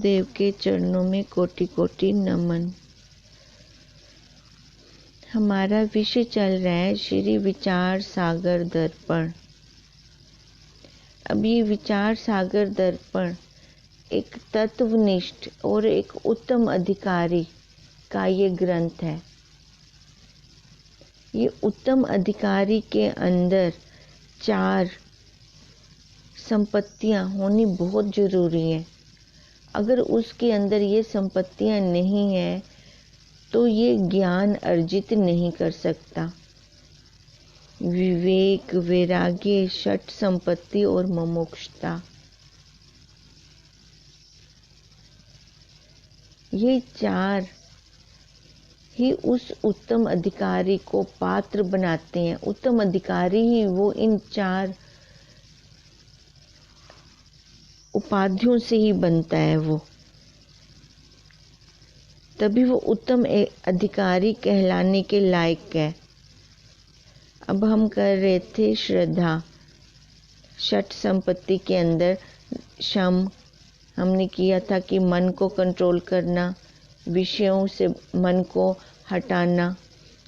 गुरुदेव के चरणों में कोटि कोटि नमन। हमारा विषय चल रहा है श्री विचार सागर दर्पण। अब ये विचार सागर दर्पण एक तत्वनिष्ठ और एक उत्तम अधिकारी का ये ग्रंथ है। ये उत्तम अधिकारी के अंदर 4 संपत्तियां होनी बहुत जरूरी है। अगर उसके अंदर ये संपत्तियां नहीं है तो ये ज्ञान अर्जित नहीं कर सकता। विवेक, वैराग्य, षट संपत्ति और मुमुक्षुता, ये 4 ही उस उत्तम अधिकारी को पात्र बनाते हैं। उत्तम अधिकारी ही वो इन 4 उपाधियों से ही बनता है। वो तभी वो उत्तम अधिकारी कहलाने के लायक है। अब हम कर रहे थे श्रद्धा। षट संपत्ति के अंदर शम हमने किया था कि मन को कंट्रोल करना, विषयों से मन को हटाना,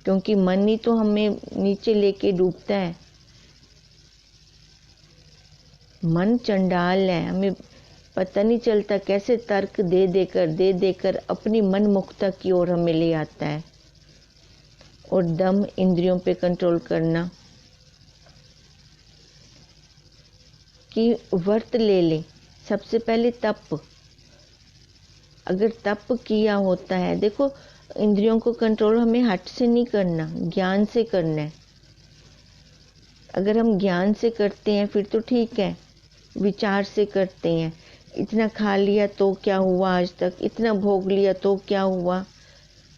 क्योंकि मन ही तो हमें नीचे लेके डूबता है। मन चंडाल है, हमें पता नहीं चलता कैसे तर्क दे देकर अपनी मन मुक्ता की ओर हमें ले आता है। और दम, इंद्रियों पे कंट्रोल करना कि व्रत ले लें। सबसे पहले तप, अगर तप किया होता है, देखो इंद्रियों को कंट्रोल हमें हठ से नहीं करना, ज्ञान से करना है। अगर हम ज्ञान से करते हैं फिर तो ठीक है, विचार से करते हैं। इतना खा लिया तो क्या हुआ, आज तक इतना भोग लिया तो क्या हुआ।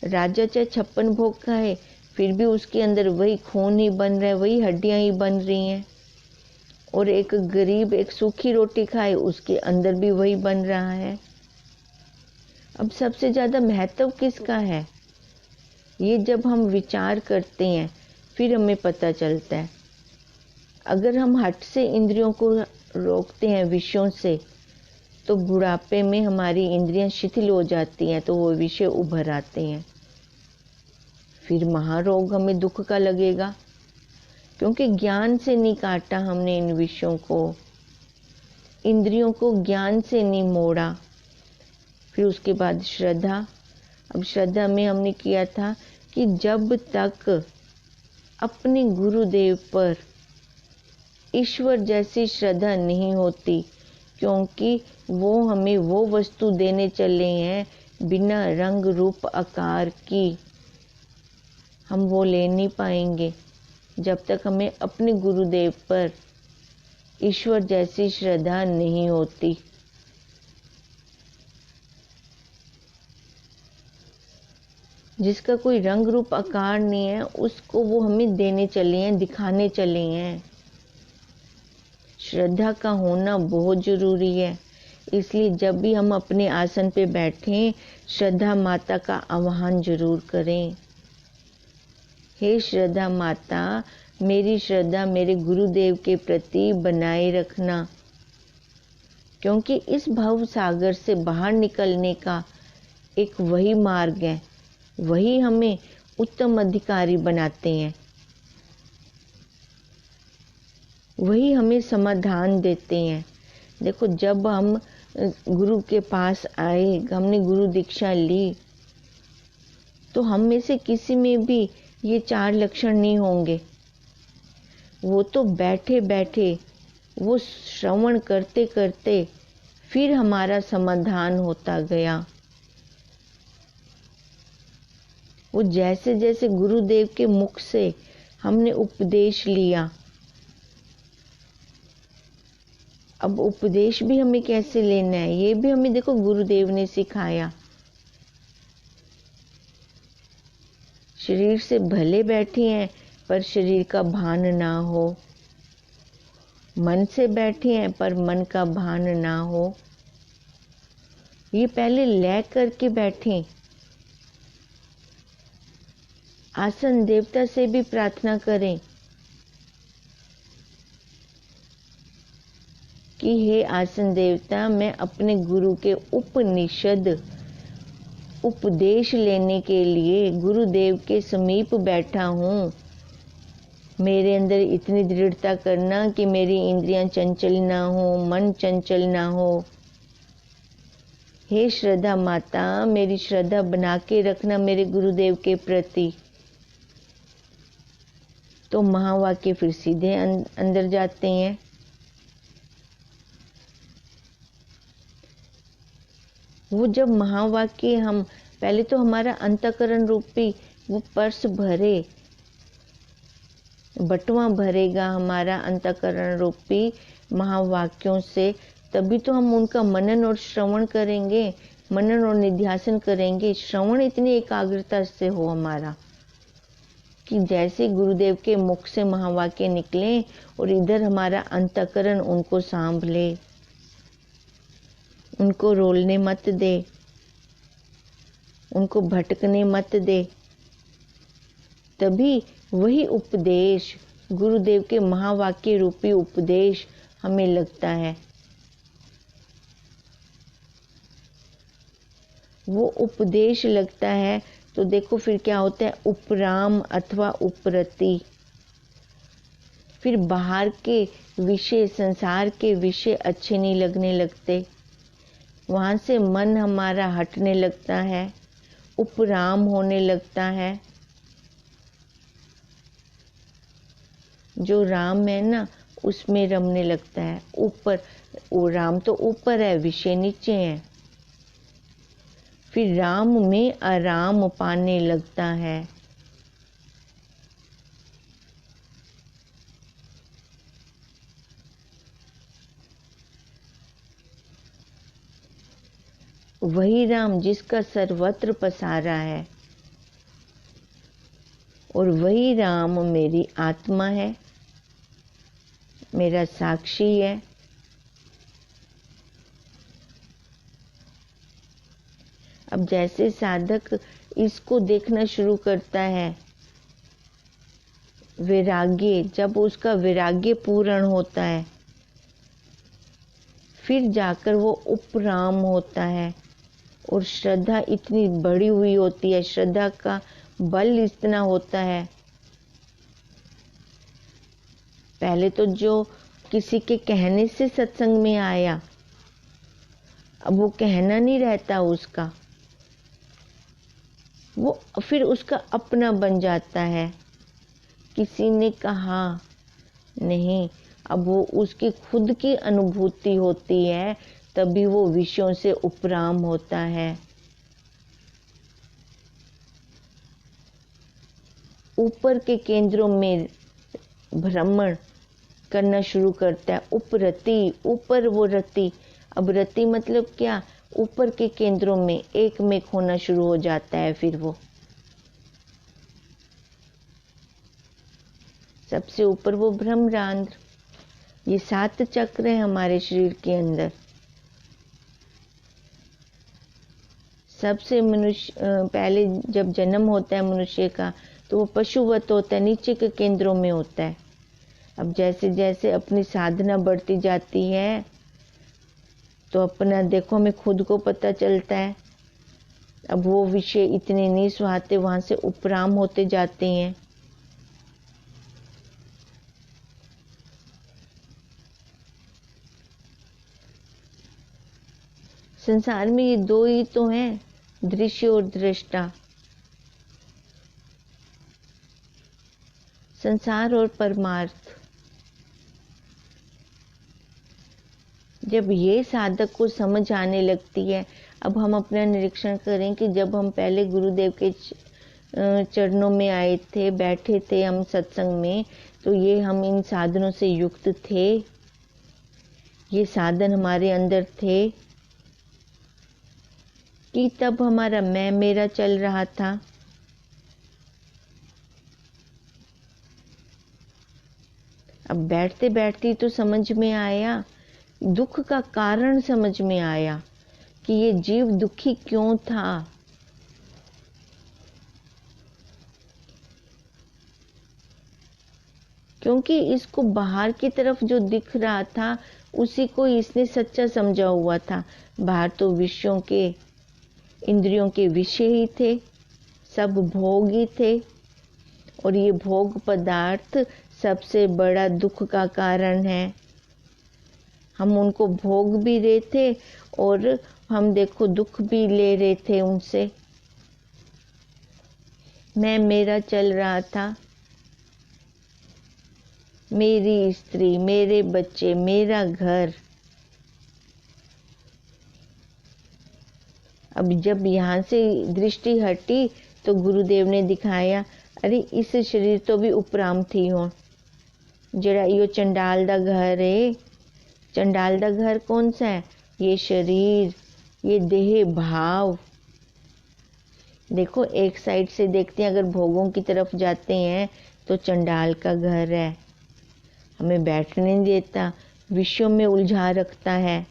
राजा चाहे 56 भोग खाए फिर भी उसके अंदर वही खून ही बन रहा है, वही हड्डियां ही बन रही हैं। और एक गरीब एक सूखी रोटी खाए उसके अंदर भी वही बन रहा है। अब सबसे ज्यादा महत्व किसका है, ये जब हम विचार करते हैं फिर हमें पता चलता है। अगर हम हठ से इंद्रियों को रोकते हैं विषयों से, तो बुढ़ापे में हमारी इंद्रियां शिथिल हो जाती हैं, तो वो विषय उभर आते हैं। फिर महारोग हमें दुख का लगेगा, क्योंकि ज्ञान से नहीं काटा हमने इन विषयों को, इंद्रियों को ज्ञान से नहीं मोड़ा। फिर उसके बाद श्रद्धा। अब श्रद्धा में हमने किया था कि जब तक अपने गुरुदेव पर ईश्वर जैसी श्रद्धा नहीं होती, क्योंकि वो हमें वो वस्तु देने चले हैं बिना रंग रूप आकार की, हम वो ले नहीं पाएंगे जब तक हमें अपने गुरुदेव पर ईश्वर जैसी श्रद्धा नहीं होती। जिसका कोई रंग रूप आकार नहीं है उसको वो हमें देने चले हैं, दिखाने चले हैं। श्रद्धा का होना बहुत जरूरी है। इसलिए जब भी हम अपने आसन पे बैठें, श्रद्धा माता का आह्वान जरूर करें। हे श्रद्धा माता, मेरी श्रद्धा मेरे गुरुदेव के प्रति बनाए रखना, क्योंकि इस भव सागर से बाहर निकलने का एक वही मार्ग है, वही हमें उत्तम अधिकारी बनाते हैं, वही हमें समाधान देते हैं। देखो जब हम गुरु के पास आए, हमने गुरु दीक्षा ली, तो हम में से किसी में भी ये 4 लक्षण नहीं होंगे। वो तो बैठे बैठे, वो श्रवण करते करते फिर हमारा समाधान होता गया। वो जैसे जैसे गुरुदेव के मुख से हमने उपदेश लिया। अब उपदेश भी हमें कैसे लेना है, ये भी हमें देखो गुरुदेव ने सिखाया। शरीर से भले बैठे हैं पर शरीर का भान ना हो, मन से बैठे हैं पर मन का भान ना हो। ये पहले लय करके बैठे। आसन देवता से भी प्रार्थना करें कि कि हे आसन देवता, मैं अपने गुरु के उपनिषद उपदेश लेने के लिए गुरुदेव के समीप बैठा हूँ। मेरे अंदर इतनी दृढ़ता करना कि मेरी इंद्रियां चंचल ना हो, मन चंचल ना हो। हे श्रद्धा माता, मेरी श्रद्धा बना के रखना मेरे गुरुदेव के प्रति। तो महावाक्य फिर सीधे अंदर जाते हैं। वो जब महावाक्य हम पहले तो हमारा अंतःकरण रूपी वो पर्स भरे, बटुआ भरेगा हमारा अंतःकरण रूपी महावाक्यों से, तभी तो हम उनका मनन और श्रवण करेंगे, मनन और निध्यासन करेंगे। श्रवण इतनी एकाग्रता से हो हमारा कि जैसे गुरुदेव के मुख से महावाक्य निकले और इधर हमारा अंतःकरण उनको सांभ ले, उनको रोलने मत दे, उनको भटकने मत दे। तभी वही उपदेश, गुरुदेव के महावाक्य रूपी उपदेश हमें लगता है। वो उपदेश लगता है तो देखो फिर क्या होता है, उपराम अथवा उपरति। फिर बाहर के विषय, संसार के विषय अच्छे नहीं लगने लगते, वहां से मन हमारा हटने लगता है, उपराम होने लगता है। जो राम है ना, उसमें रमने लगता है। ऊपर वो राम तो ऊपर है, विषय नीचे है। फिर राम में आराम पाने लगता है। वही राम जिसका सर्वत्र पसारा है, और वही राम मेरी आत्मा है, मेरा साक्षी है। अब जैसे साधक इसको देखना शुरू करता है, वैराग्य, जब उसका वैराग्य पूर्ण होता है, फिर जाकर वो उपराम होता है और श्रद्धा इतनी बढ़ी हुई होती है, श्रद्धा का बल इतना होता है। पहले तो जो किसी के कहने से सत्संग में आया, अब वो कहना नहीं रहता उसका, वो फिर उसका अपना बन जाता है। किसी ने कहा नहीं, अब वो उसकी खुद की अनुभूति होती है, तभी वो विषयों से उपराम होता है। ऊपर के केंद्रों में भ्रमण करना शुरू करता है। उपरति, ऊपर वो रति। अब रति मतलब क्या, ऊपर के केंद्रों में एक में खोना शुरू हो जाता है। फिर वो सबसे ऊपर वो ब्रह्मरंध्र, ये 7 चक्र है हमारे शरीर के अंदर। सबसे मनुष्य पहले जब जन्म होता है मनुष्य का, तो वो पशुवत होता है, नीचे के केंद्रों में होता है। अब जैसे जैसे अपनी साधना बढ़ती जाती है, तो अपना देखो हमें खुद को पता चलता है। अब वो विषय इतने नहीं सुहाते, वहां से उपराम होते जाते हैं। संसार में ये 2 ही तो हैं, दृश्य और दृष्टा, संसार और परमार्थ। जब ये साधक को समझ आने लगती है, अब हम अपना निरीक्षण करें कि जब हम पहले गुरुदेव के चरणों में आए थे, बैठे थे हम सत्संग में, तो ये हम इन साधनों से युक्त थे, ये साधन हमारे अंदर थे कि तब हमारा मैं मेरा चल रहा था। अब बैठते बैठते तो समझ में आया, दुख का कारण समझ में आया कि ये जीव दुखी क्यों था। क्योंकि इसको बाहर की तरफ जो दिख रहा था उसी को इसने सच्चा समझा हुआ था। बाहर तो विषयों के, इंद्रियों के विषय ही थे, सब भोग ही थे, और ये भोग पदार्थ सबसे बड़ा दुख का कारण है। हम उनको भोग भी रहे थे और हम देखो दुख भी ले रहे थे उनसे। मैं मेरा चल रहा था, मेरी स्त्री, मेरे बच्चे, मेरा घर। अब जब यहाँ से दृष्टि हटी तो गुरुदेव ने दिखाया, अरे इस शरीर तो भी उपराम थी हो, जरा यो चंडाल दा घर है। चंडाल दा घर कौन सा है? ये शरीर, ये देह भाव। देखो एक साइड से देखते हैं, अगर भोगों की तरफ जाते हैं तो चंडाल का घर है, हमें बैठने नहीं देता, विषयों में उलझा रखता है।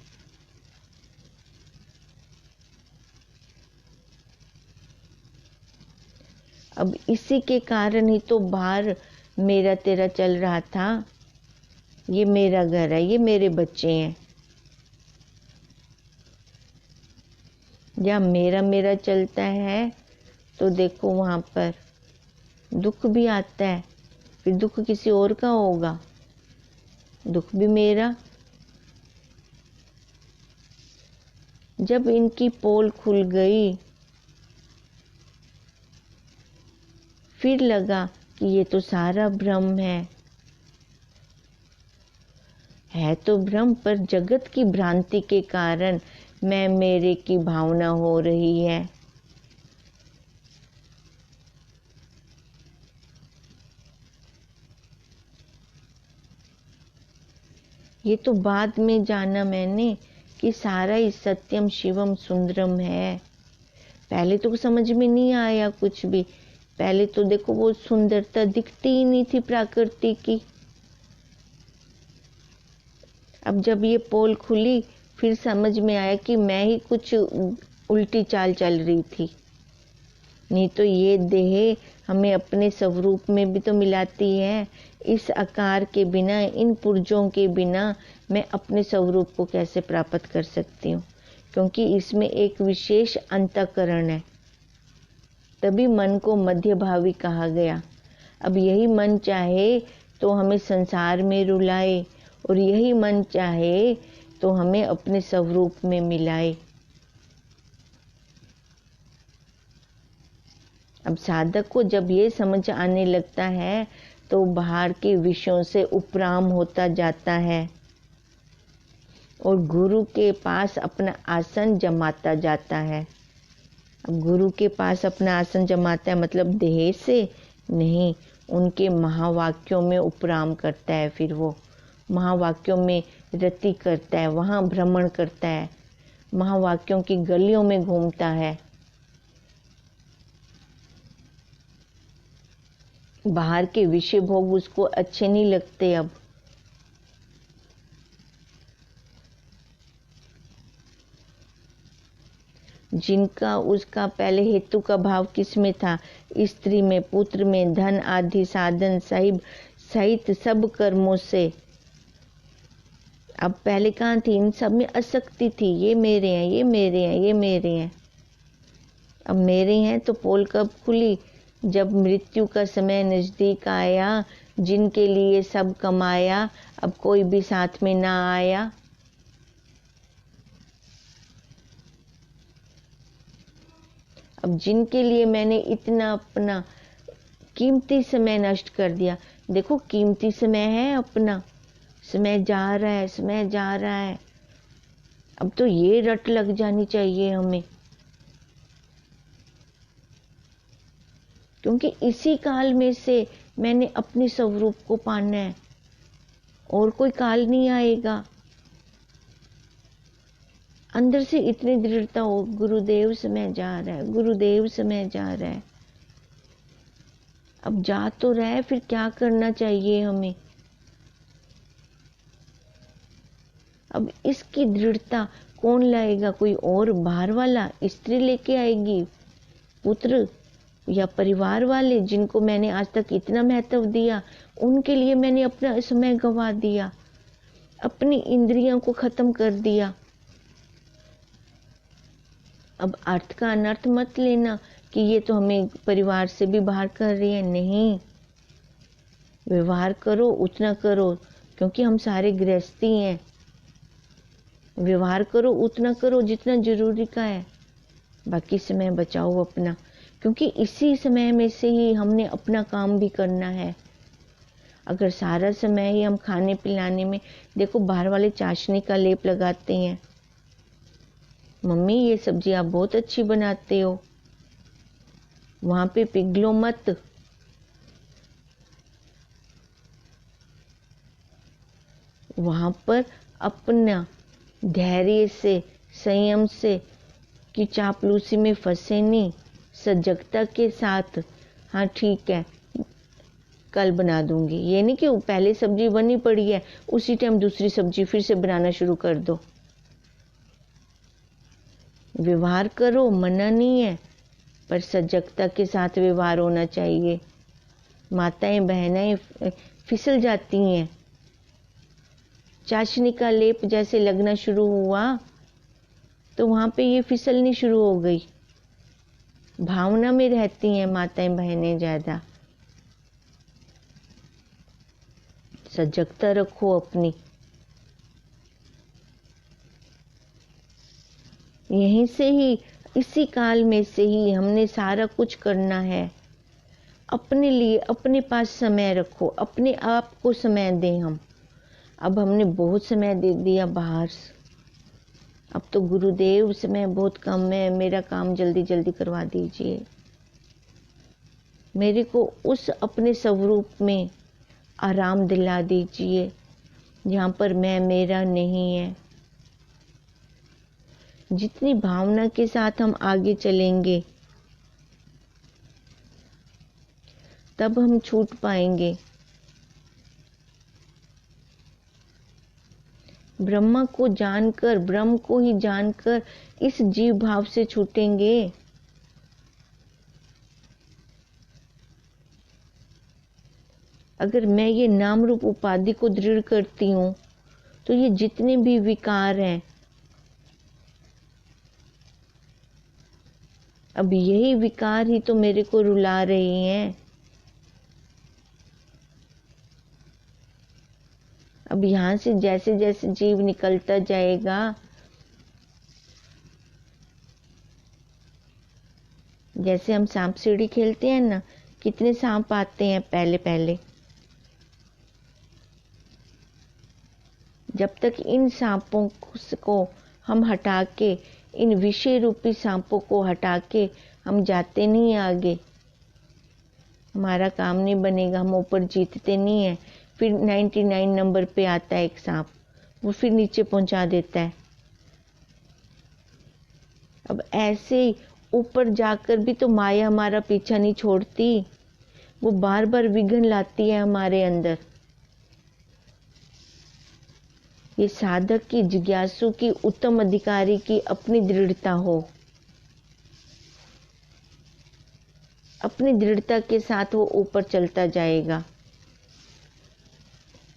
अब इसी के कारण ही तो बाहर मेरा तेरा चल रहा था। ये मेरा घर है, ये मेरे बच्चे हैं। जहाँ मेरा मेरा चलता है तो देखो वहाँ पर दुख भी आता है, फिर दुख किसी और का होगा, दुख भी मेरा। जब इनकी पोल खुल गई फिर लगा कि ये तो सारा भ्रम है तो भ्रम, पर जगत की भ्रांति के कारण मैं मेरे की भावना हो रही है। ये तो बाद में जाना मैंने कि सारा ही सत्यम शिवम सुंदरम है। पहले तो समझ में नहीं आया कुछ भी। पहले तो देखो वो सुंदरता दिखती ही नहीं थी प्रकृति की। अब जब ये पोल खुली फिर समझ में आया कि मैं ही कुछ उल्टी चाल चल रही थी। नहीं तो ये देह हमें अपने स्वरूप में भी तो मिलाती है। इस आकार के बिना, इन पुर्जों के बिना मैं अपने स्वरूप को कैसे प्राप्त कर सकती हूँ? क्योंकि इसमें एक विशेष अंतःकरण है। तभी मन को मध्य भावी कहा गया। अब यही मन चाहे तो हमें संसार में रुलाए, और यही मन चाहे तो हमें अपने स्वरूप में मिलाए। अब साधक को जब ये समझ आने लगता है तो बाहर के विषयों से उपराम होता जाता है और गुरु के पास अपना आसन जमाता जाता है। अब गुरु के पास अपना आसन जमाता है मतलब देह से नहीं, उनके महावाक्यों में उपराम करता है। फिर वो महावाक्यों में रति करता है, वहाँ भ्रमण करता है, महावाक्यों की गलियों में घूमता है। बाहर के विषय भोग उसको अच्छे नहीं लगते। अब जिनका उसका पहले हेतु का भाव किस में था? स्त्री में, पुत्र में, धन आदि साधन सहित सब कर्मों से। अब पहले कहाँ थी? इन सब में आसक्ति थी, ये मेरे हैं, ये मेरे हैं, ये मेरे हैं। अब मेरे हैं तो पोल कब खुली? जब मृत्यु का समय नजदीक आया, जिनके लिए सब कमाया, अब कोई भी साथ में ना आया। अब जिनके लिए मैंने इतना अपना कीमती समय नष्ट कर दिया, देखो कीमती समय है अपना, समय जा रहा है, समय जा रहा है। अब तो ये रट लग जानी चाहिए हमें, क्योंकि इसी काल में से मैंने अपने स्वरूप को पाना है, और कोई काल नहीं आएगा। अंदर से इतनी दृढ़ता हो, गुरुदेव समय जा रहा है, गुरुदेव समय जा रहा है। अब जा तो रहा है, फिर क्या करना चाहिए हमें? अब इसकी दृढ़ता कौन लाएगा? कोई और बाहर वाला स्त्री लेके आएगी, पुत्र या परिवार वाले जिनको मैंने आज तक इतना महत्व दिया, उनके लिए मैंने अपना समय गंवा दिया। अपनी इंद्रियों को खत्म कर दिया। अब अर्थ का अनर्थ मत लेना कि ये तो हमें परिवार से भी बाहर कर रही है। नहीं, व्यवहार करो, उतना करो, क्योंकि हम सारे गृहस्थी हैं। व्यवहार करो, उतना करो जितना जरूरी का है, बाकी समय बचाओ अपना, क्योंकि इसी समय में से ही हमने अपना काम भी करना है। अगर सारा समय ही हम खाने पिलाने में, देखो बाहर वाले चाशनी का लेप लगाते हैं, मम्मी ये सब्जी आप बहुत अच्छी बनाते हो, वहां पे पिघलो मत। वहां पर अपना धैर्य से, संयम से, कि चापलूसी में फंसे नहीं, सजगता के साथ, हाँ ठीक है कल बना दूंगी। ये नहीं कि पहले सब्जी बनी पड़ी है उसी टाइम दूसरी सब्जी फिर से बनाना शुरू कर दो। व्यवहार करो, मना नहीं है, पर सजगता के साथ व्यवहार होना चाहिए। माताएं बहनें फिसल जाती हैं। चाशनी का लेप जैसे लगना शुरू हुआ तो वहां पे ये फिसलनी शुरू हो गई। भावना में रहती हैं माताएं बहनें ज्यादा। सजगता रखो अपनी। यहीं से ही, इसी काल में से ही हमने सारा कुछ करना है। अपने लिए अपने पास समय रखो, अपने आप को समय दें हम। अब हमने बहुत समय दे दिया बाहर, अब तो गुरुदेव समय बहुत कम है, मेरा काम जल्दी जल्दी करवा दीजिए। मेरे को उस अपने स्वरूप में आराम दिला दीजिए जहाँ पर मैं मेरा नहीं है। जितनी भावना के साथ हम आगे चलेंगे तब हम छूट पाएंगे। ब्रह्मा को जानकर, ब्रह्म को ही जानकर इस जीव भाव से छूटेंगे। अगर मैं ये नाम रूप उपाधि को दृढ़ करती हूँ तो ये जितने भी विकार हैं, अब यही विकार ही तो मेरे को रुला रहे हैं। अब यहाँ से जैसे जैसे जीव निकलता जाएगा, जैसे हम सांप सीढ़ी खेलते हैं ना, कितने सांप आते हैं पहले पहले। जब तक इन सांपों को हम हटा के, इन विषय रूपी सांपों को हटा के हम जाते नहीं आगे, हमारा काम नहीं बनेगा, हम ऊपर जीतते नहीं है। फिर 99 नंबर पे आता है एक सांप, वो फिर नीचे पहुंचा देता है। अब ऐसे ही ऊपर जाकर भी तो माया हमारा पीछा नहीं छोड़ती, वो बार बार विघ्न लाती है हमारे अंदर। ये साधक की, जिज्ञासु की, उत्तम अधिकारी की अपनी दृढ़ता हो। अपनी दृढ़ता के साथ वो ऊपर चलता जाएगा,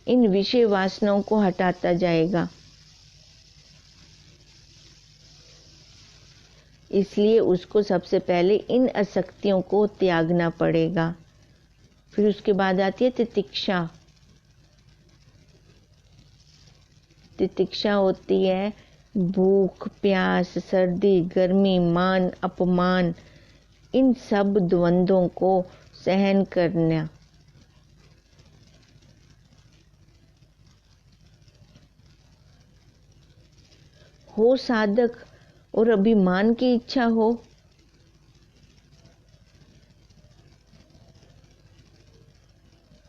इन विषय वासनाओं को हटाता जाएगा। इसलिए उसको सबसे पहले इन आसक्तियों को त्यागना पड़ेगा। फिर उसके बाद आती है तितिक्षा। तितिक्षा होती है भूख, प्यास, सर्दी, गर्मी, मान, अपमान, इन सब द्वंद्वों को सहन करना। हो साधक और अभिमान की इच्छा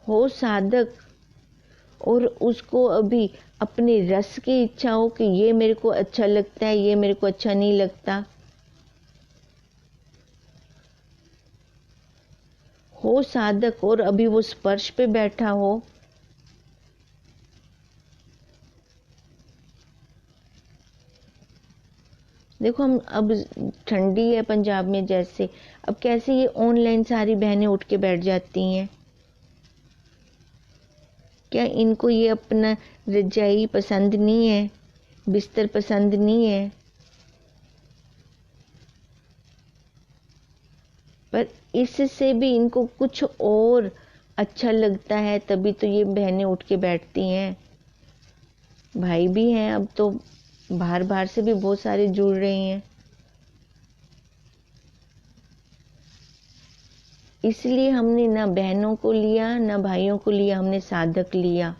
हो साधक और उसको अभी अपने रस की इच्छा हो कि ये मेरे को अच्छा लगता है, ये मेरे को अच्छा नहीं लगता। हो साधक और अभी वो स्पर्श पे बैठा हो। देखो हम अब, ठंडी है पंजाब में जैसे, अब कैसे ये ऑनलाइन सारी बहनें उठ के बैठ जाती हैं। क्या इनको ये अपना रजाई पसंद नहीं है, बिस्तर पसंद नहीं है? पर इससे भी इनको कुछ और अच्छा लगता है, तभी तो ये बहनें उठ के बैठती हैं। भाई भी हैं, अब तो बाहर बाहर से भी बहुत सारे जुड़ रहे हैं। इसलिए हमने ना बहनों को लिया ना भाइयों को लिया, हमने साधक लिया।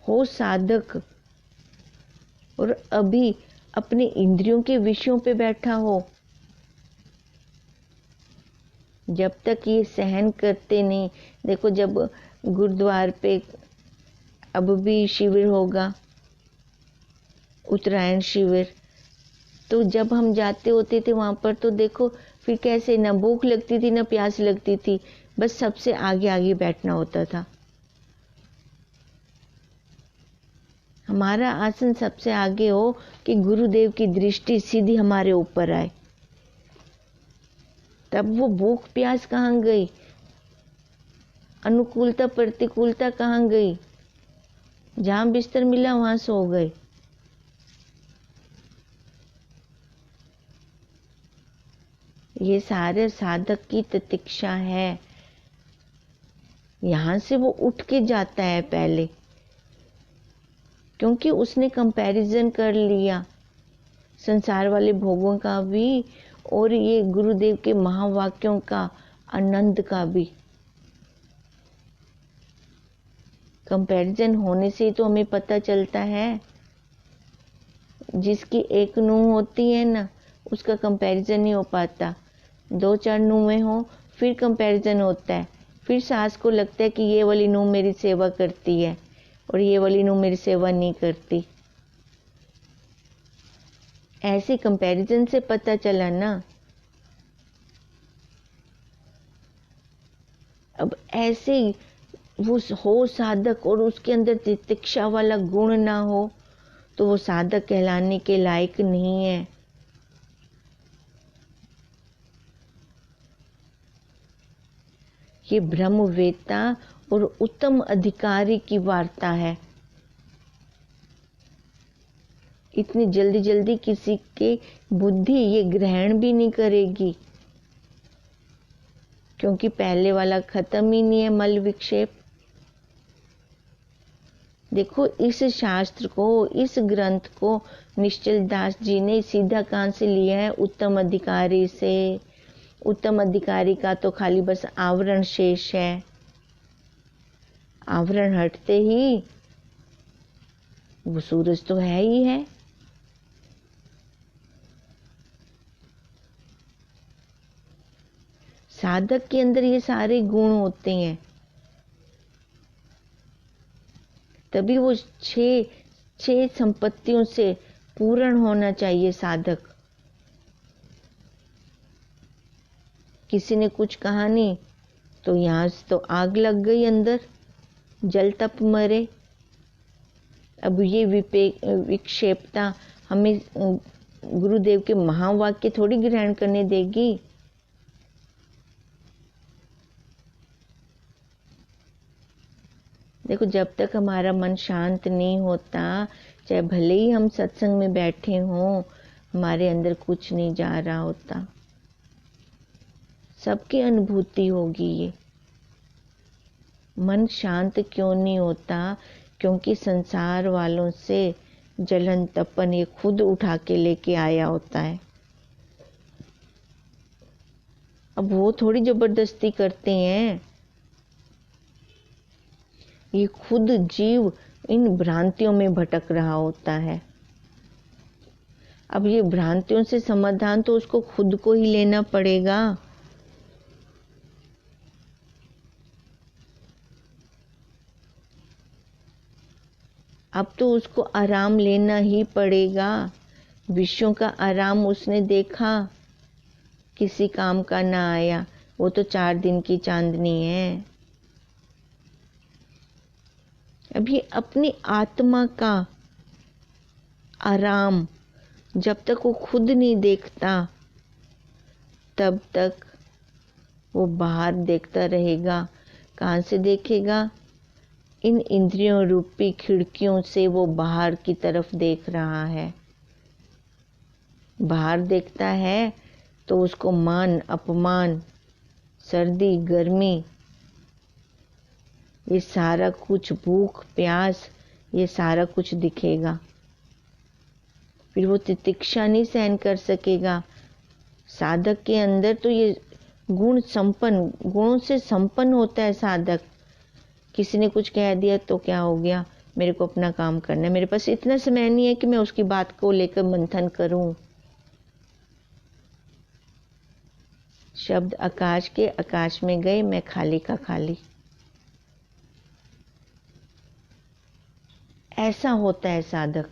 हो साधक और अभी अपने इंद्रियों के विषयों पे बैठा हो। जब तक ये सहन करते नहीं, देखो जब गुरुद्वार पे अब भी शिविर होगा, उत्तरायण शिविर, तो जब हम जाते होते थे वहां पर तो देखो फिर कैसे, ना भूख लगती थी ना प्यास लगती थी, बस सबसे आगे आगे बैठना होता था। हमारा आसन सबसे आगे हो कि गुरुदेव की दृष्टि सीधी हमारे ऊपर आए। तब वो भूख प्यास कहाँ गई, अनुकूलता प्रतिकूलता कहाँ गई? जहां बिस्तर मिला वहां सो गए। ये सारे साधक की प्रतीक्षा है। यहां से वो उठ के जाता है पहले, क्योंकि उसने कंपैरिजन कर लिया संसार वाले भोगों का भी और ये गुरुदेव के महावाक्यों का, आनंद का भी। कंपैरिजन होने से ही तो हमें पता चलता है। जिसकी एक नूह होती है ना, उसका कंपैरिजन नहीं हो पाता। 2-4 नूहें हो फिर कंपैरिजन होता है। फिर सास को लगता है कि ये वाली नूह मेरी सेवा करती है और ये वाली नूह मेरी सेवा नहीं करती। ऐसे कंपैरिजन से पता चला ना। अब ऐसे वो हो साधक और उसके अंदर तितिक्षा वाला गुण ना हो तो वो साधक कहलाने के लायक नहीं है। ये ब्रह्मवेत्ता और उत्तम अधिकारी की वार्ता है। इतनी जल्दी जल्दी किसी के बुद्धि ये ग्रहण भी नहीं करेगी, क्योंकि पहले वाला खत्म ही नहीं है, मल विक्षेप। देखो इस शास्त्र को, इस ग्रंथ को निश्चल दास जी ने सीधा कहां से लिया है? उत्तम अधिकारी से। उत्तम अधिकारी का तो खाली बस आवरण शेष है। आवरण हटते ही वो सूरज तो है ही है। साधक के अंदर ये सारे गुण होते हैं, तभी वो छह संपत्तियों से पूर्ण होना चाहिए साधक। किसी ने कुछ कहा नहीं तो यहां से तो आग लग गई अंदर, जल तप मरे। अब ये विक्षेपता हमें गुरुदेव के महावाक्य थोड़ी ग्रहण करने देगी। देखो जब तक हमारा मन शांत नहीं होता, चाहे भले ही हम सत्संग में बैठे हों, हमारे अंदर कुछ नहीं जा रहा होता। सबकी अनुभूति होगी ये। मन शांत क्यों नहीं होता? क्योंकि संसार वालों से जलन तपन ये खुद उठा के लेके आया होता है। अब वो थोड़ी जबरदस्ती करते हैं, ये खुद जीव इन भ्रांतियों में भटक रहा होता है। अब ये भ्रांतियों से समाधान तो उसको खुद को ही लेना पड़ेगा। अब तो उसको आराम लेना ही पड़ेगा। विषयों का आराम उसने देखा, किसी काम का ना आया। वो तो 4 दिन की चांदनी है। अब ये अपनी आत्मा का आराम जब तक वो खुद नहीं देखता, तब तक वो बाहर देखता रहेगा कहाँ से देखेगा? इन इंद्रियों रूपी खिड़कियों से वो बाहर की तरफ देख रहा है। बाहर देखता है तो उसको मान अपमान, सर्दी गर्मी, ये सारा कुछ, भूख प्यास, ये सारा कुछ दिखेगा। फिर वो तितिक्षा नहीं सहन कर सकेगा। साधक के अंदर तो ये गुणों से संपन्न होता है साधक। किसी ने कुछ कह दिया तो क्या हो गया, मेरे को अपना काम करना है, मेरे पास इतना समय नहीं है कि मैं उसकी बात को लेकर मंथन करूं। शब्द आकाश के, आकाश में गए, मैं खाली का खाली। ऐसा होता है साधक,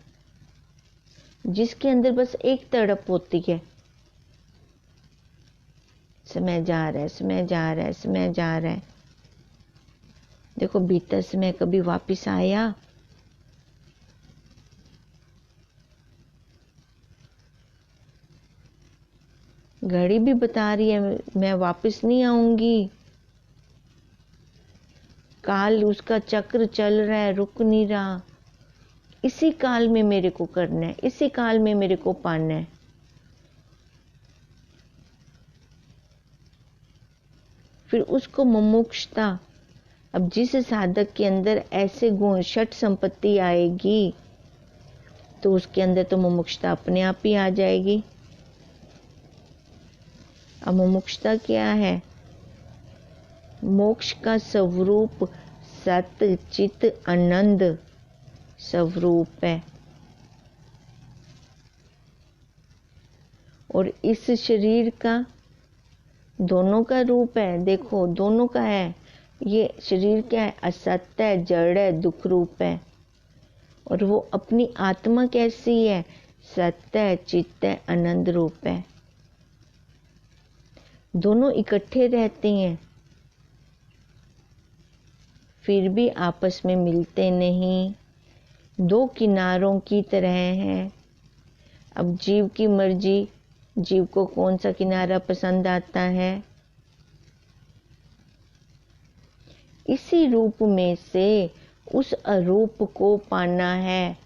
जिसके अंदर बस एक तड़प होती है, समय जा रहा है, समय जा रहा है, समय जा रहा है। देखो बीता समय कभी वापिस आया? घड़ी भी बता रही है मैं वापिस नहीं आऊंगी। काल उसका चक्र चल रहा है, रुक नहीं रहा। इसी काल में मेरे को करना है, इसी काल में मेरे को पाना है। फिर उसको मुमुक्षुता, अब जिस साधक के अंदर ऐसे गुण षट संपत्ति आएगी तो उसके अंदर तो मुमुक्षुता अपने आप ही आ जाएगी। अब मुमुक्षुता क्या है? मोक्ष का स्वरूप सत्य चित आनंद स्वरूप है। और इस शरीर का दोनों का रूप है, देखो दोनों का है। ये शरीर क्या है? असत्य है, जड़ है, दुख रूप है। और वो अपनी आत्मा कैसी है? सत्य है, चित्त है, आनंद रूप है। दोनों इकट्ठे रहते हैं, फिर भी आपस में मिलते नहीं, दो किनारों की तरह हैं। अब जीव की मर्जी, जीव को कौन सा किनारा पसंद आता है। इसी रूप में से उस अरूप को पाना है।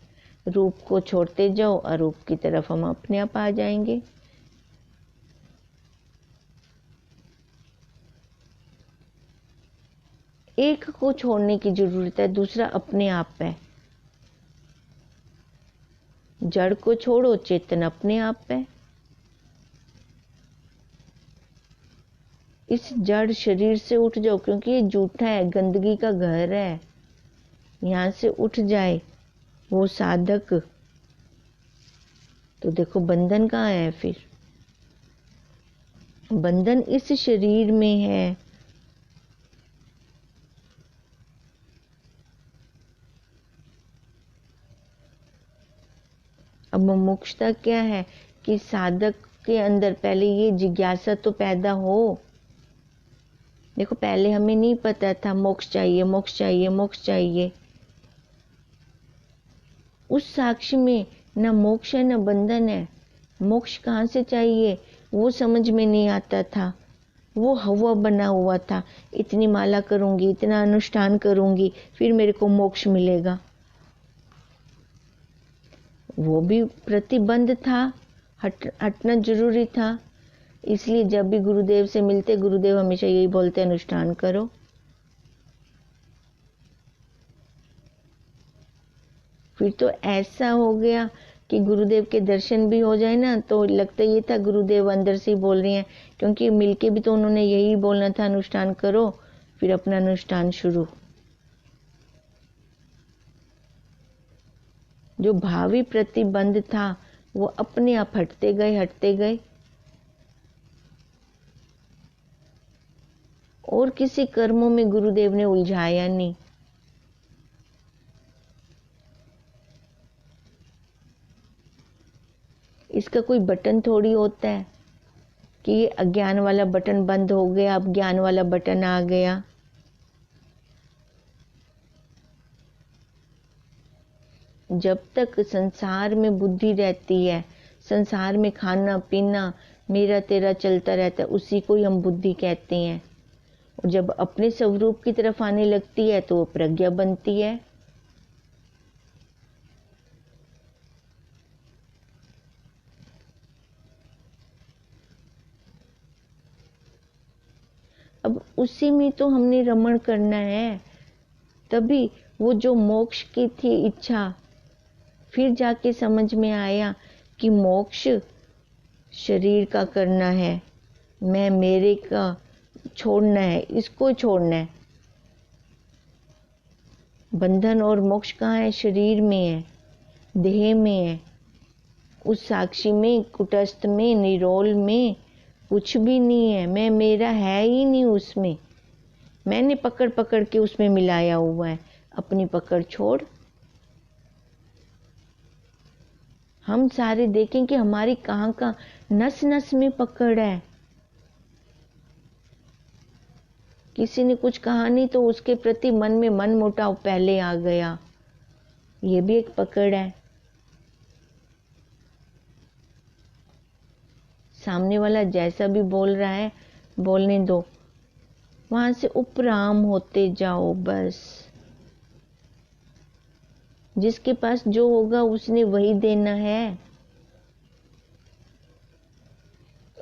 रूप को छोड़ते जाओ, अरूप की तरफ हम अपने आप आ जाएंगे। एक को छोड़ने की जरूरत है, दूसरा अपने आप है। जड़ को छोड़ो, चेतन अपने आप है। इस जड़ शरीर से उठ जाओ, क्योंकि ये जूठा है, गंदगी का घर है। यहां से उठ जाए वो साधक तो देखो बंधन कहाँ है? फिर बंधन इस शरीर में है। अब मुमुक्षुता क्या है कि साधक के अंदर पहले ये जिज्ञासा तो पैदा हो। देखो पहले हमें नहीं पता था मोक्ष चाहिए, मोक्ष चाहिए, मोक्ष चाहिए। उस साक्षी में न मोक्ष है न बंधन है। मोक्ष कहाँ से चाहिए वो समझ में नहीं आता था। वो हवा बना हुआ था, इतनी माला करूंगी, इतना अनुष्ठान करूंगी, फिर मेरे को मोक्ष मिलेगा। वो भी प्रतिबंध था, हटना जरूरी था। इसलिए जब भी गुरुदेव से मिलते, गुरुदेव हमेशा यही बोलते, अनुष्ठान करो। फिर तो ऐसा हो गया कि गुरुदेव के दर्शन भी हो जाए ना तो लगता ये था गुरुदेव अंदर से ही बोल रही हैं, क्योंकि मिलके भी तो उन्होंने यही बोलना था, अनुष्ठान करो। फिर अपना अनुष्ठान शुरू। जो भावी प्रतिबंध था वो अपने आप हटते गए, हटते गए। और किसी कर्मों में गुरुदेव ने उलझाया नहीं। इसका कोई बटन थोड़ी होता है कि ये अज्ञान वाला बटन बंद हो गया, अब ज्ञान वाला बटन आ गया। जब तक संसार में बुद्धि रहती है, संसार में खाना पीना मेरा तेरा चलता रहता है, उसी को ही हम बुद्धि कहते हैं। और जब अपने स्वरूप की तरफ आने लगती है तो वो प्रज्ञा बनती है। अब उसी में तो हमने रमण करना है, तभी वो जो मोक्ष की थी इच्छा, फिर जाके समझ में आया कि मोक्ष शरीर का करना है, मैं मेरे का छोड़ना है, इसको छोड़ना है। बंधन और मोक्ष कहाँ है? शरीर में है, देह में है। उस साक्षी में, कुटस्थ में, निरोल में कुछ भी नहीं है। मैं मेरा है ही नहीं उसमें। मैंने पकड़ पकड़ के उसमें मिलाया हुआ है। अपनी पकड़ छोड़। हम सारे देखें कि हमारी कहाँ का नस नस में पकड़ है। किसी ने कुछ कहा नहीं तो उसके प्रति मन में मन मुटाव पहले आ गया, ये भी एक पकड़ है। सामने वाला जैसा भी बोल रहा है बोलने दो, वहां से उपराम होते जाओ बस। जिसके पास जो होगा उसने वही देना है।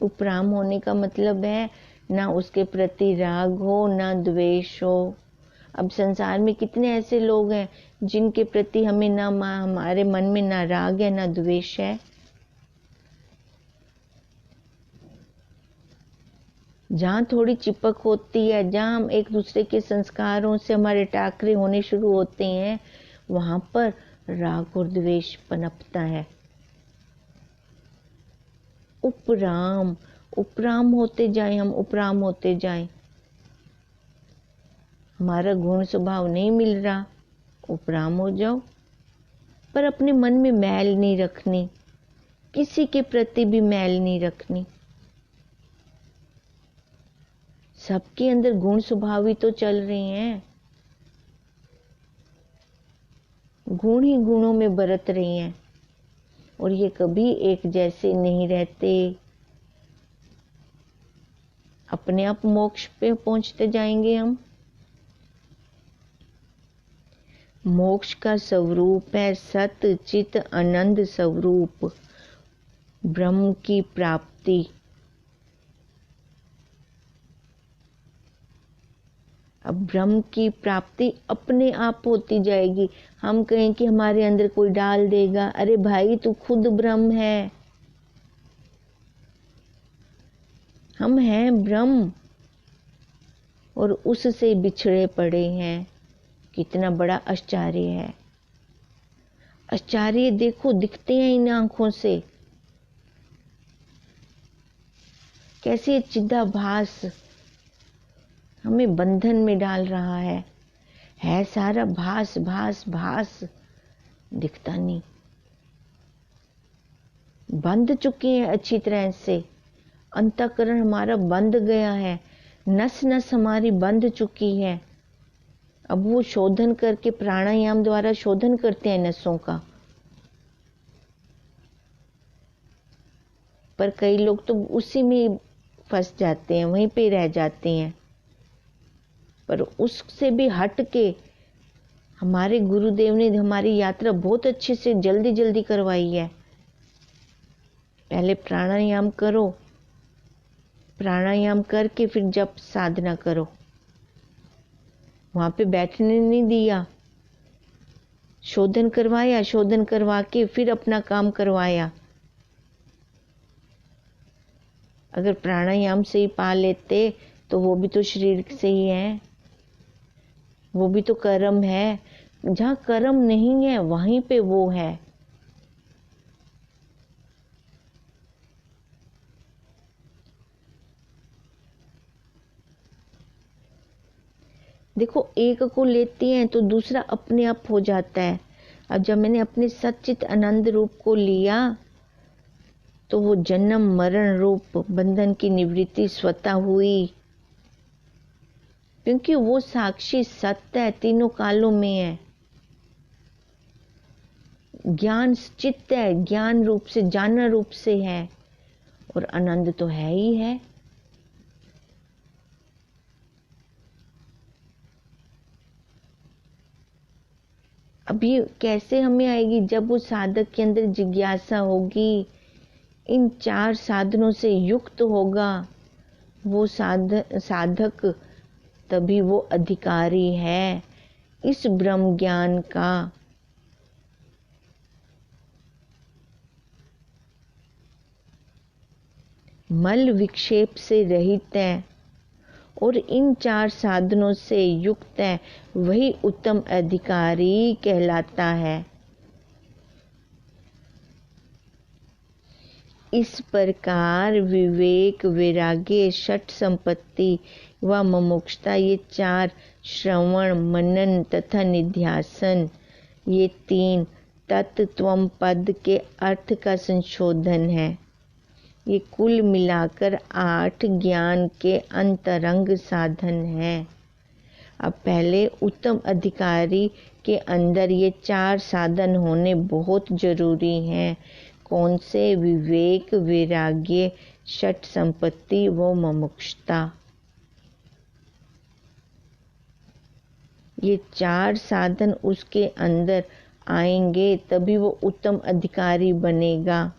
उपराम होने का मतलब है ना उसके प्रति राग हो ना द्वेष हो। अब संसार में कितने ऐसे लोग हैं जिनके प्रति हमें ना हमारे मन में ना राग है ना द्वेष है। जहाँ थोड़ी चिपक होती है, जहाँ हम एक दूसरे के संस्कारों से हमारे टाकरे होने शुरू होते हैं, वहां पर राग और द्वेष पनपता है। उपराम, उपराम होते जाए, हम उपराम होते जाए। हमारा गुण स्वभाव नहीं मिल रहा, उपराम हो जाओ। पर अपने मन में मैल नहीं रखनी, किसी के प्रति भी मैल नहीं रखनी। सबके अंदर गुण स्वभाव ही तो चल रहे हैं, गुण ही गुणों में बरत रही हैं, और ये कभी एक जैसे नहीं रहते। अपने आप मोक्ष पे पहुंचते जाएंगे हम। मोक्ष का स्वरूप है सत चित आनंद स्वरूप, ब्रह्म की प्राप्ति। अब ब्रह्म की प्राप्ति अपने आप होती जाएगी। हम कहें कि हमारे अंदर कोई डाल देगा, अरे भाई तू खुद ब्रह्म है। हम हैं ब्रह्म और उससे बिछड़े पड़े हैं। कितना बड़ा आश्चर्य है। आश्चर्य देखो, दिखते हैं इन आंखों से। कैसे चिदाभास हमें बंधन में डाल रहा है सारा भास भास भास, दिखता नहीं। बंध चुके हैं अच्छी तरह से, अंतःकरण हमारा बंध गया है, नस नस हमारी बंध चुकी है। अब वो शोधन करके प्राणायाम द्वारा शोधन करते हैं नसों का। पर कई लोग तो उसी में फंस जाते हैं, वहीं पे रह जाते हैं। पर उससे भी हट के हमारे गुरुदेव ने हमारी यात्रा बहुत अच्छे से जल्दी जल्दी करवाई है। पहले प्राणायाम करो, प्राणायाम करके फिर जप साधना करो। वहां पे बैठने नहीं दिया, शोधन करवाया, शोधन करवा के फिर अपना काम करवाया। अगर प्राणायाम से ही पा लेते तो वो भी तो शरीर से ही है, वो भी तो कर्म है। जहाँ कर्म नहीं है वहीं पे वो है। देखो, एक को लेती हैं तो दूसरा अपने आप हो जाता है। अब जब मैंने अपने सच्चित आनंद रूप को लिया तो वो जन्म मरण रूप बंधन की निवृत्ति स्वतः हुई, क्योंकि वो साक्षी सत्य है, तीनों कालों में है। ज्ञान चित्त है, ज्ञान रूप से, जानना रूप से है, और आनंद तो है ही है। अब ये कैसे हमें आएगी? जब उस साधक के अंदर जिज्ञासा होगी, इन 4 साधनों से युक्त होगा वो साधक, तभी वो अधिकारी है इस ब्रह्म ज्ञान का। मल विक्षेप से रहित है और इन 4 साधनों से युक्त है, वही उत्तम अधिकारी कहलाता है। इस प्रकार विवेक, वैराग्य, षट संपत्ति व मुमुक्षुता, ये 4 श्रवण, मनन तथा निध्यासन, ये 3 तत्त्वम पद के अर्थ का संशोधन है। ये कुल मिलाकर 8 ज्ञान के अंतरंग साधन हैं। अब पहले उत्तम अधिकारी के अंदर ये 4 साधन होने बहुत जरूरी हैं। कौन से? विवेक, वैराग्य, षट संपत्ति व मुमुक्षुता। ये 4 साधन उसके अंदर आएंगे तभी वो उत्तम अधिकारी बनेगा।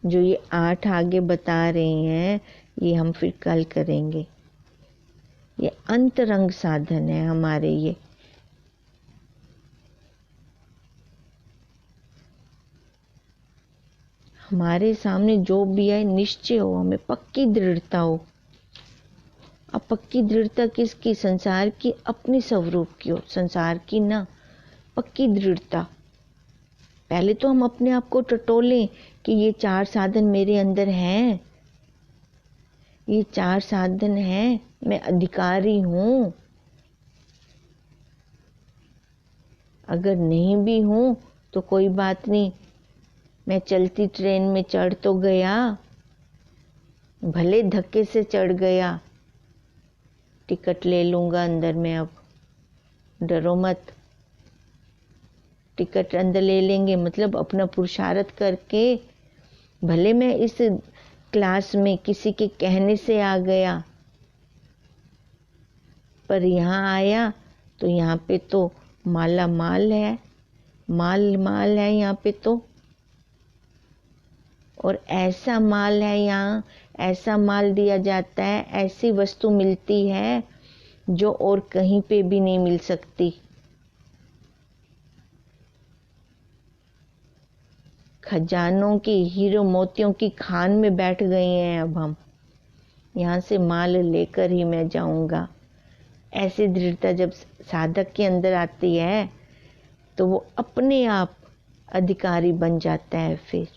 जो ये 8 आगे बता रहे हैं ये हम फिर कल करेंगे। ये अंतरंग साधन है हमारे। ये हमारे सामने जो भी है निश्चय हो, हमें पक्की दृढ़ता हो। अब पक्की दृढ़ता किसकी? संसार की, अपने स्वरूप की हो, संसार की ना। पक्की दृढ़ता। पहले तो हम अपने आप को टटोलें कि ये 4 साधन मेरे अंदर हैं, ये 4 साधन हैं, मैं अधिकारी हूं। अगर नहीं भी हूं तो कोई बात नहीं, मैं चलती ट्रेन में चढ़ तो गया, भले धक्के से चढ़ गया, टिकट ले लूंगा अंदर में। अब डरो मत, टिकट अंदर ले लेंगे, मतलब अपना पुरुषार्थ करके। भले मैं इस क्लास में किसी के कहने से आ गया, पर यहाँ आया तो यहाँ पे तो माला माल है, माल माल है यहाँ पे तो। और ऐसा माल है यहाँ, ऐसा माल दिया जाता है, ऐसी वस्तु मिलती है जो और कहीं पे भी नहीं मिल सकती। खजानों की, हीरो मोतियों की खान में बैठ गए हैं अब हम। यहाँ से माल लेकर ही मैं जाऊंगा। ऐसी दृढ़ता जब साधक के अंदर आती है तो वो अपने आप अधिकारी बन जाता है। फिर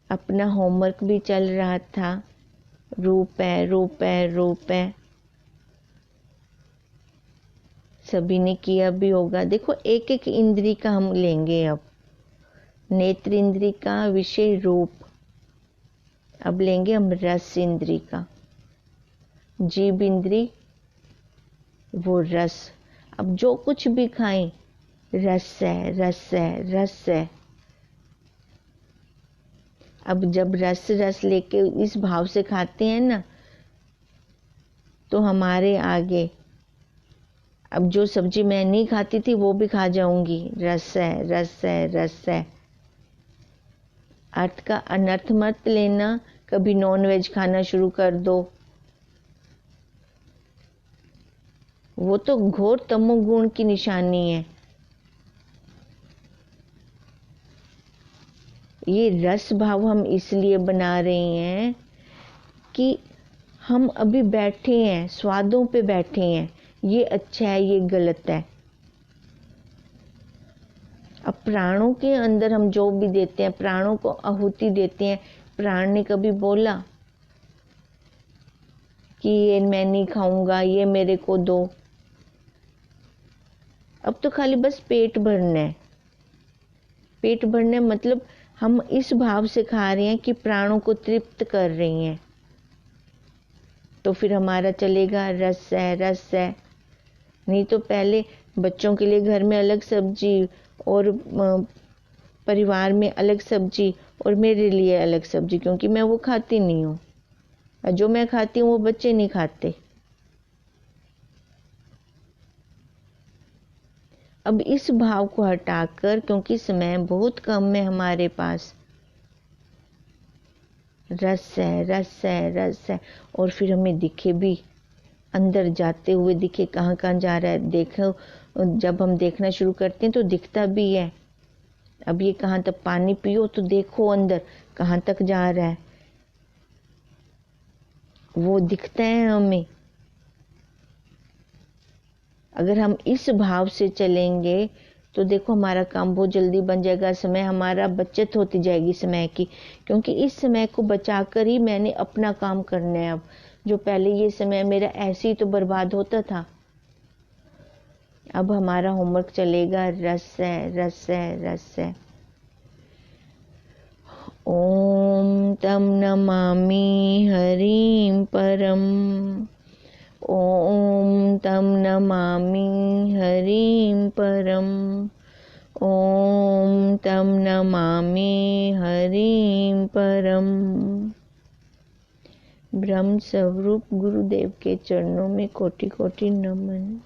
अपना होमवर्क भी चल रहा था, रूप है, रूप है, रूप है, सभी ने किया भी होगा। देखो एक एक इंद्री का हम लेंगे अब। नेत्र इंद्री का विषय रूप, अब लेंगे हम रस इंद्री का। जीभ इंद्री वो रस। अब जो कुछ भी खाएं रस है, रस है, रस है। अब जब रस रस लेके इस भाव से खाते हैं ना, तो हमारे आगे अब जो सब्जी मैं नहीं खाती थी वो भी खा जाऊंगी। रस है, रस है, रस है। अर्थ का अनर्थ मत लेना, कभी नॉन वेज खाना शुरू कर दो, वो तो घोर तमोगुण की निशानी है। ये रस भाव हम इसलिए बना रहे हैं कि हम अभी बैठे हैं, स्वादों पे बैठे हैं, ये अच्छा है, ये गलत है। अब प्राणों के अंदर हम जो भी देते हैं, प्राणों को आहुति देते हैं। प्राण ने कभी बोला कि ये मैं नहीं खाऊंगा, ये मेरे को दो। अब तो खाली बस पेट भरना है। पेट भरना मतलब हम इस भाव से खा रहे हैं कि प्राणों को तृप्त कर रही हैं, तो फिर हमारा चलेगा रस है, रस है। नहीं तो पहले बच्चों के लिए घर में अलग सब्जी और परिवार में अलग सब्जी और मेरे लिए अलग सब्जी, क्योंकि मैं वो खाती नहीं हूँ। और जो मैं खाती हूँ वो बच्चे नहीं खाते। अब इस भाव को हटाकर, क्योंकि समय बहुत कम है हमारे पास, रस है रस है रस है, और फिर हमें दिखे भी, अंदर जाते हुए दिखे कहाँ कहाँ जा रहा है। देखो, जब हम देखना शुरू करते हैं तो दिखता भी है। अब ये कहाँ तक, पानी पियो तो देखो अंदर कहाँ तक जा रहा है, वो दिखता है हमें। अगर हम इस भाव से चलेंगे तो देखो हमारा काम बहुत जल्दी बन जाएगा, समय हमारा बचत होती जाएगी समय की, क्योंकि इस समय को बचाकर ही मैंने अपना काम करना है। अब जो पहले ये समय मेरा ऐसे ही तो बर्बाद होता था, अब हमारा होमवर्क चलेगा रस है रस है रस है। ओम तम नमामि हरिं परम, ओम तम नमामि हरिं परम, ओम तम नमामि हरिं परम। ब्रह्म स्वरूप गुरुदेव के चरणों में कोटि कोटि नमन।